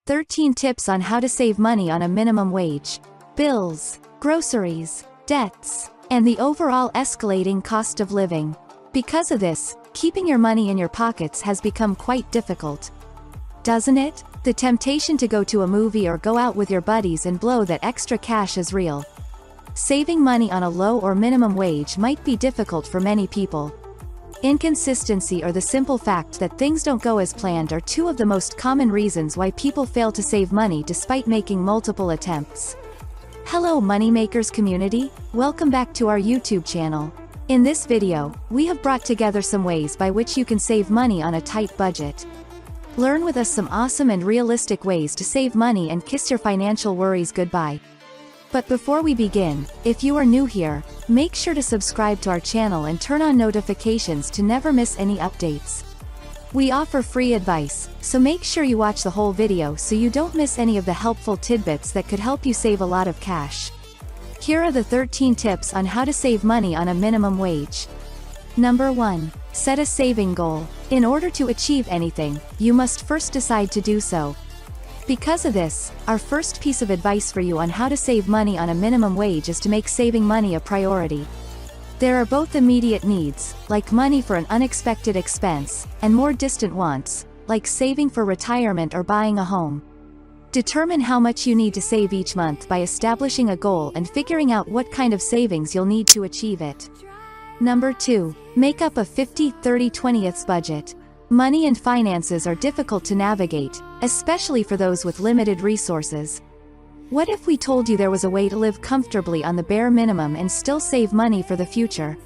13 tips on how to save money on a minimum wage. Bills, groceries, debts, and the overall escalating cost of living. Because of this, keeping your money in your pockets has become quite difficult. Doesn't it? The temptation to go to a movie or go out with your buddies and blow that extra cash is real. Saving money on a low or minimum wage might be difficult for many people. Inconsistency or the simple fact that things don't go as planned are two of the most common reasons why people fail to save money despite making multiple attempts. Hello Moneymakers community, welcome back to our YouTube channel. In this video, we have brought together some ways by which you can save money on a tight budget. Learn with us some awesome and realistic ways to save money and kiss your financial worries goodbye. But before we begin, if you are new here, make sure to subscribe to our channel and turn on notifications to never miss any updates. We offer free advice, so make sure you watch the whole video so you don't miss any of the helpful tidbits that could help you save a lot of cash. Here are the 13 tips on how to save money on a minimum wage. Number 1. Set a saving goal. In order to achieve anything, you must first decide to do so. Because of this, our first piece of advice for you on how to save money on a minimum wage is to make saving money a priority. There are both immediate needs, like money for an unexpected expense, and more distant wants, like saving for retirement or buying a home. Determine how much you need to save each month by establishing a goal and figuring out what kind of savings you'll need to achieve it. Number 2. Make up a 50-30-20th budget. Money and finances are difficult to navigate, especially for those with limited resources. What if we told you there was a way to live comfortably on the bare minimum and still save money for the future?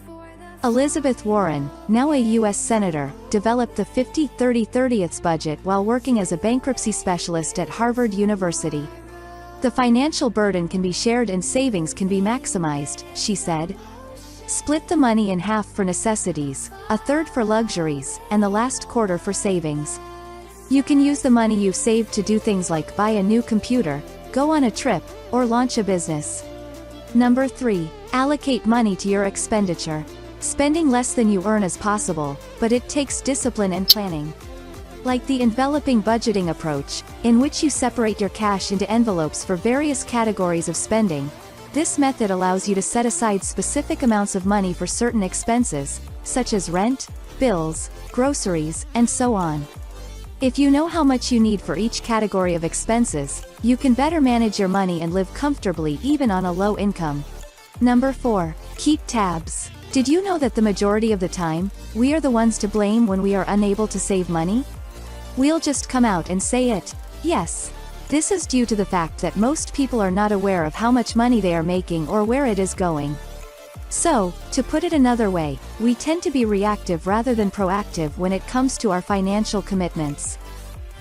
Elizabeth Warren, now a U.S. Senator, developed the 50-30-30th budget while working as a bankruptcy specialist at Harvard University. The financial burden can be shared and savings can be maximized, she said. Split the money in half for necessities, a third for luxuries, and the last quarter for savings. You can use the money you've saved to do things like buy a new computer, go on a trip, or launch a business. Number 3. Allocate money to your expenditure. Spending less than you earn is possible, but it takes discipline and planning. Like the enveloping budgeting approach, in which you separate your cash into envelopes for various categories of spending, this method allows you to set aside specific amounts of money for certain expenses, such as rent, bills, groceries, and so on. If you know how much you need for each category of expenses, you can better manage your money and live comfortably even on a low income. Number 4. Keep tabs. Did you know that the majority of the time, we are the ones to blame when we are unable to save money? We'll just come out and say it. Yes. This is due to the fact that most people are not aware of how much money they are making or where it is going. So, to put it another way, we tend to be reactive rather than proactive when it comes to our financial commitments.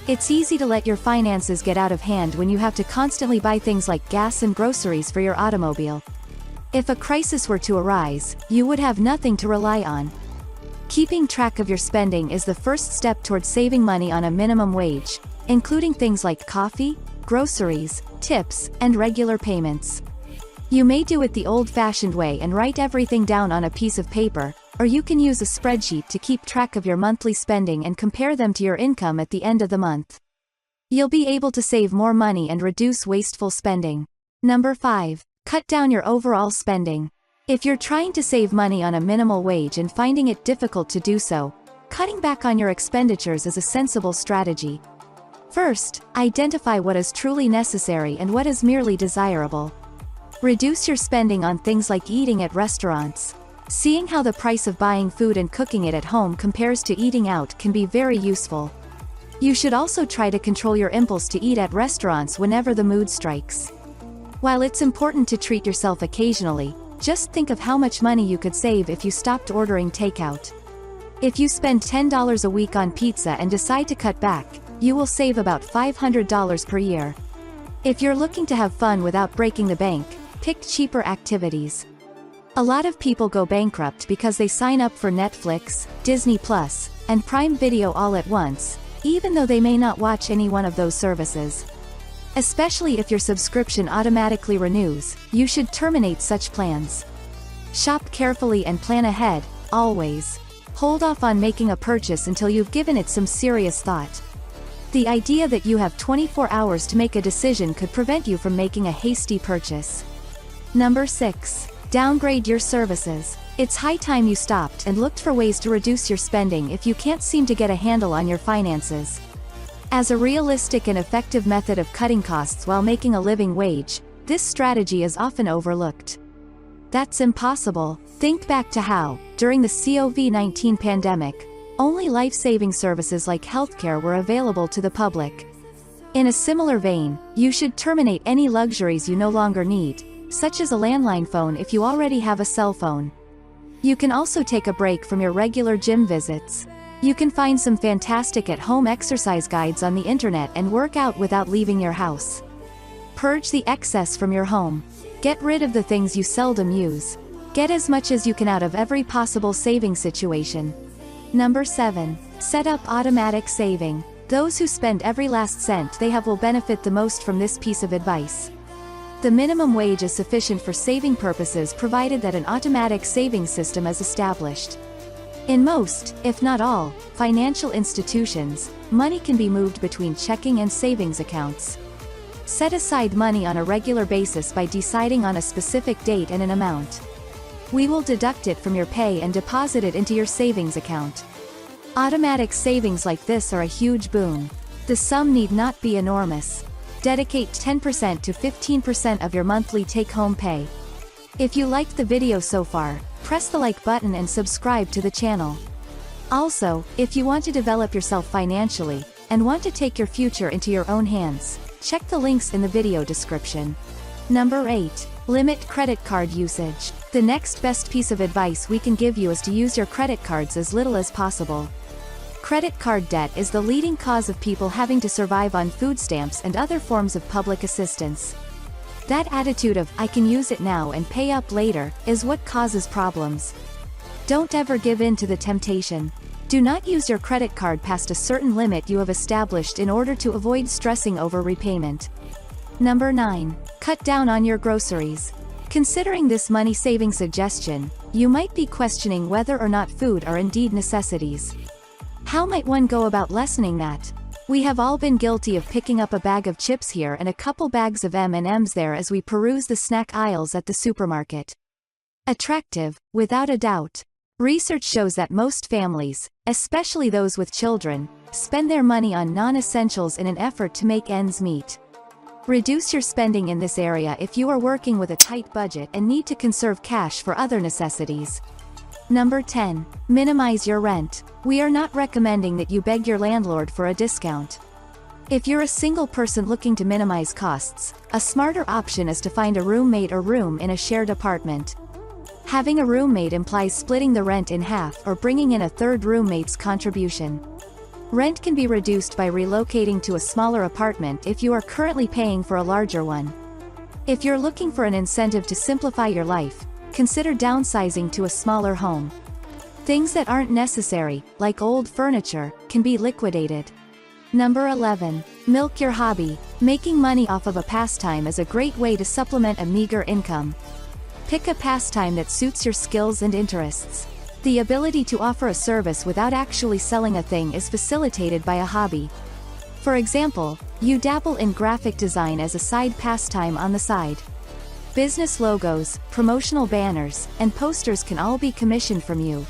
It's easy to let your finances get out of hand when you have to constantly buy things like gas and groceries for your automobile. If a crisis were to arise, you would have nothing to rely on. Keeping track of your spending is the first step towards saving money on a minimum wage, including things like coffee, groceries, tips, and regular payments. You may do it the old-fashioned way and write everything down on a piece of paper, or you can use a spreadsheet to keep track of your monthly spending and compare them to your income at the end of the month. You'll be able to save more money and reduce wasteful spending. Number 5. Cut down your overall spending. If you're trying to save money on a minimal wage and finding it difficult to do so, cutting back on your expenditures is a sensible strategy. First, identify what is truly necessary and what is merely desirable. Reduce your spending on things like eating at restaurants. Seeing how the price of buying food and cooking it at home compares to eating out can be very useful. You should also try to control your impulse to eat at restaurants whenever the mood strikes. While it's important to treat yourself occasionally, just think of how much money you could save if you stopped ordering takeout. If you spend $10 a week on pizza and decide to cut back, you will save about $500 per year. If you're looking to have fun without breaking the bank, pick cheaper activities. A lot of people go bankrupt because they sign up for Netflix, Disney Plus, and Prime Video all at once, even though they may not watch any one of those services. Especially if your subscription automatically renews, you should terminate such plans. Shop carefully and plan ahead, always. Hold off on making a purchase until you've given it some serious thought. The idea that you have 24 hours to make a decision could prevent you from making a hasty purchase. Number 6. Downgrade your services. It's high time you stopped and looked for ways to reduce your spending if you can't seem to get a handle on your finances. As a realistic and effective method of cutting costs while making a living wage, this strategy is often overlooked. That's impossible. Think back to how, during the COVID-19 pandemic, only life-saving services like healthcare were available to the public. In a similar vein, you should terminate any luxuries you no longer need, such as a landline phone if you already have a cell phone. You can also take a break from your regular gym visits. You can find some fantastic at-home exercise guides on the internet and work out without leaving your house. Purge the excess from your home. Get rid of the things you seldom use. Get as much as you can out of every possible saving situation. Number 7. Set up automatic saving. Those who spend every last cent they have will benefit the most from this piece of advice. The minimum wage is sufficient for saving purposes provided that an automatic saving system is established. In most, if not all, financial institutions, money can be moved between checking and savings accounts. Set aside money on a regular basis by deciding on a specific date and an amount. We will deduct it from your pay and deposit it into your savings account. Automatic savings like this are a huge boon. The sum need not be enormous. Dedicate 10% to 15% of your monthly take-home pay. If you liked the video so far, press the like button and subscribe to the channel. Also, if you want to develop yourself financially, and want to take your future into your own hands, check the links in the video description. Number 8. Limit credit card usage. The next best piece of advice we can give you is to use your credit cards as little as possible. Credit card debt is the leading cause of people having to survive on food stamps and other forms of public assistance. That attitude of, I can use it now and pay up later, is what causes problems. Don't ever give in to the temptation. Do not use your credit card past a certain limit you have established in order to avoid stressing over repayment. Number 9. Cut down on your groceries. Considering this money-saving suggestion, you might be questioning whether or not food are indeed necessities. How might one go about lessening that? We have all been guilty of picking up a bag of chips here and a couple bags of M&Ms there as we peruse the snack aisles at the supermarket. Attractive, without a doubt. Research shows that most families, especially those with children, spend their money on non-essentials in an effort to make ends meet. Reduce your spending in this area if you are working with a tight budget and need to conserve cash for other necessities. Number 10. Minimize your rent. We are not recommending that you beg your landlord for a discount. If you're a single person looking to minimize costs, a smarter option is to find a roommate or room in a shared apartment. Having a roommate implies splitting the rent in half or bringing in a third roommate's contribution. Rent can be reduced by relocating to a smaller apartment if you are currently paying for a larger one. If you're looking for an incentive to simplify your life, consider downsizing to a smaller home. Things that aren't necessary, like old furniture, can be liquidated. Number 11. Milk your hobby. Making money off of a pastime is a great way to supplement a meager income. Pick a pastime that suits your skills and interests. The ability to offer a service without actually selling a thing is facilitated by a hobby. For example, you dabble in graphic design as a side pastime on the side. Business logos, promotional banners, and posters can all be commissioned from you.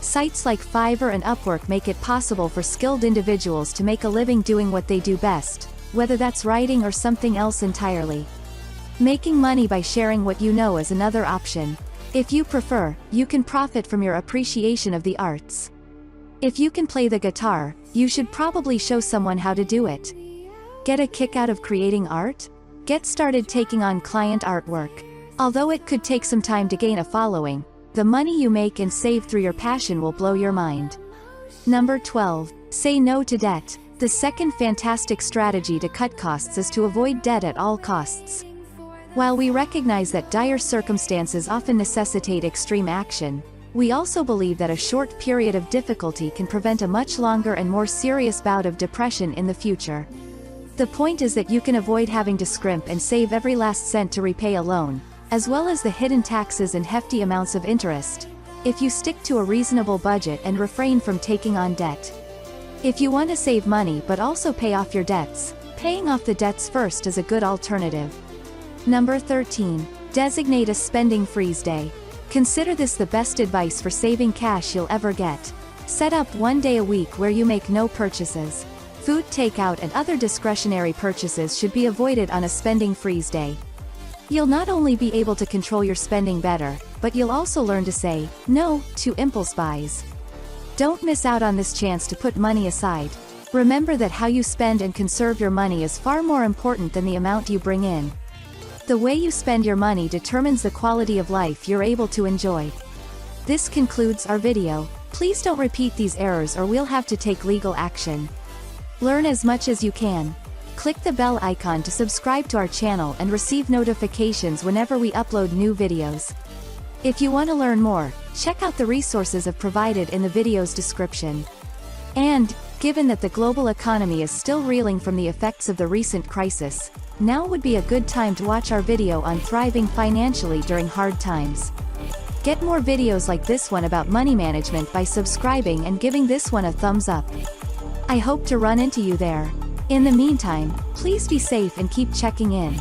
Sites like Fiverr and Upwork make it possible for skilled individuals to make a living doing what they do best, whether that's writing or something else entirely. Making money by sharing what you know is another option. If you prefer, you can profit from your appreciation of the arts. If you can play the guitar, you should probably show someone how to do it. Get a kick out of creating art? Get started taking on client artwork. Although it could take some time to gain a following, the money you make and save through your passion will blow your mind. Number 12. Say no to debt. The second fantastic strategy to cut costs is to avoid debt at all costs. While we recognize that dire circumstances often necessitate extreme action, we also believe that a short period of difficulty can prevent a much longer and more serious bout of depression in the future. The point is that you can avoid having to scrimp and save every last cent to repay a loan, as well as the hidden taxes and hefty amounts of interest, if you stick to a reasonable budget and refrain from taking on debt. If you want to save money but also pay off your debts, paying off the debts first is a good alternative. Number 13. Designate a spending freeze day. Consider this the best advice for saving cash you'll ever get. Set up one day a week where you make no purchases. Food takeout and other discretionary purchases should be avoided on a spending freeze day. You'll not only be able to control your spending better, but you'll also learn to say no to impulse buys. Don't miss out on this chance to put money aside. Remember that how you spend and conserve your money is far more important than the amount you bring in. The way you spend your money determines the quality of life you're able to enjoy. This concludes our video. Please don't repeat these errors or we'll have to take legal action. Learn as much as you can. Click the bell icon to subscribe to our channel and receive notifications whenever we upload new videos. If you want to learn more, check out the resources I've provided in the video's description. And, given that the global economy is still reeling from the effects of the recent crisis, now would be a good time to watch our video on thriving financially during hard times. Get more videos like this one about money management by subscribing and giving this one a thumbs up. I hope to run into you there. In the meantime, please be safe and keep checking in.